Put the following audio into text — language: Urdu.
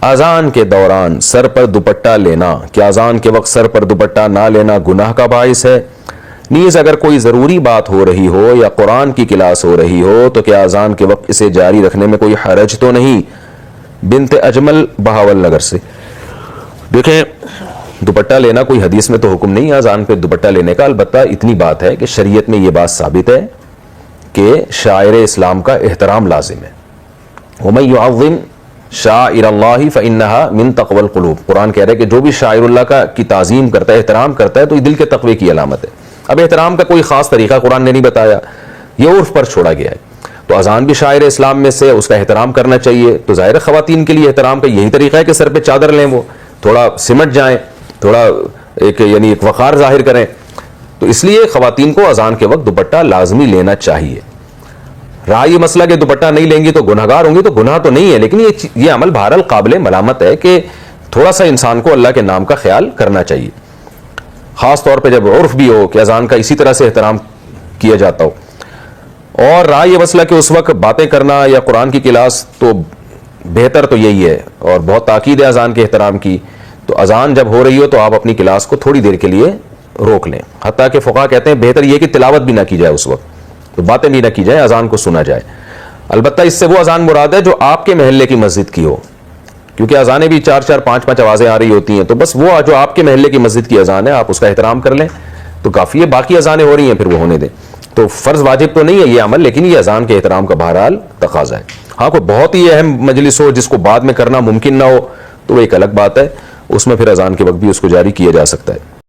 اذان کے دوران سر پر دوپٹہ لینا، کیا اذان کے وقت سر پر دوپٹہ نہ لینا گناہ کا باعث ہے؟ نیز اگر کوئی ضروری بات ہو رہی ہو یا قرآن کی کلاس ہو رہی ہو تو کیا اذان کے وقت اسے جاری رکھنے میں کوئی حرج تو نہیں؟ بنت اجمل بہاول نگر سے۔ دیکھیں، دوپٹہ لینا کوئی حدیث میں تو حکم نہیں ہے اذان پہ دوپٹہ لینے کا، البتہ اتنی بات ہے کہ شریعت میں یہ بات ثابت ہے کہ شاعر اسلام کا احترام لازم ہے۔ وَمَن يُعَظِّمْ شَعَائِرَ اللَّهِ فَإِنَّهَا مِن تَقْوَى الْقُلُوبِ، قرآن کہہ رہا ہے کہ جو بھی شاعر اللہ کی تعظیم کرتا ہے، احترام کرتا ہے، تو یہ دل کے تقوی کی علامت ہے۔ اب احترام کا کوئی خاص طریقہ قرآن نے نہیں بتایا، یہ عرف پر چھوڑا گیا ہے۔ تو اذان بھی شاعر اسلام میں سے، اس کا احترام کرنا چاہیے۔ تو ظاہر خواتین کے لیے احترام کا یہی طریقہ ہے کہ سر پہ چادر لیں، وہ تھوڑا سمٹ جائیں، تھوڑا ایک وقار ظاہر کریں۔ تو اس لیے خواتین کو اذان کے وقت دوپٹہ لازمی لینا چاہیے۔ رہا یہ مسئلہ کہ دوپٹہ نہیں لیں گی تو گناہگار ہوں گی، تو گناہ تو نہیں ہے، لیکن یہ عمل بہرحال قابل ملامت ہے کہ تھوڑا سا انسان کو اللہ کے نام کا خیال کرنا چاہیے، خاص طور پہ جب عرف بھی ہو کہ اذان کا اسی طرح سے احترام کیا جاتا ہو۔ اور رہا یہ مسئلہ کہ اس وقت باتیں کرنا یا قرآن کی کلاس، تو بہتر تو یہی ہے اور بہت تاکید ہے اذان کے احترام کی۔ تو اذان جب ہو رہی ہو تو آپ اپنی کلاس کو تھوڑی دیر کے لیے روک لیں، حتیٰ کہ فقہا کہتے ہیں بہتر یہ کہ تلاوت بھی نہ کی جائے اس وقت، تو باتیں بھی نہ کی جائیں، اذان کو سنا جائے۔ البتہ اس سے وہ اذان مراد ہے جو آپ کے محلے کی مسجد کی ہو، کیونکہ اذانیں بھی 4-4 5-5 آوازیں آ رہی ہوتی ہیں، تو بس وہ جو آپ کے محلے کی مسجد کی اذان ہے آپ اس کا احترام کر لیں تو کافی ہے۔ باقی اذانیں ہو رہی ہیں پھر وہ ہونے دیں، تو فرض واجب تو نہیں ہے یہ عمل، لیکن یہ اذان کے احترام کا بہرحال تقاضا ہے۔ ہاں کوئی بہت ہی اہم مجلس ہو جس کو بعد میں کرنا ممکن نہ ہو تو وہ ایک الگ بات ہے، اس میں پھر اذان کے وقت بھی اس کو جاری کیا جا سکتا ہے۔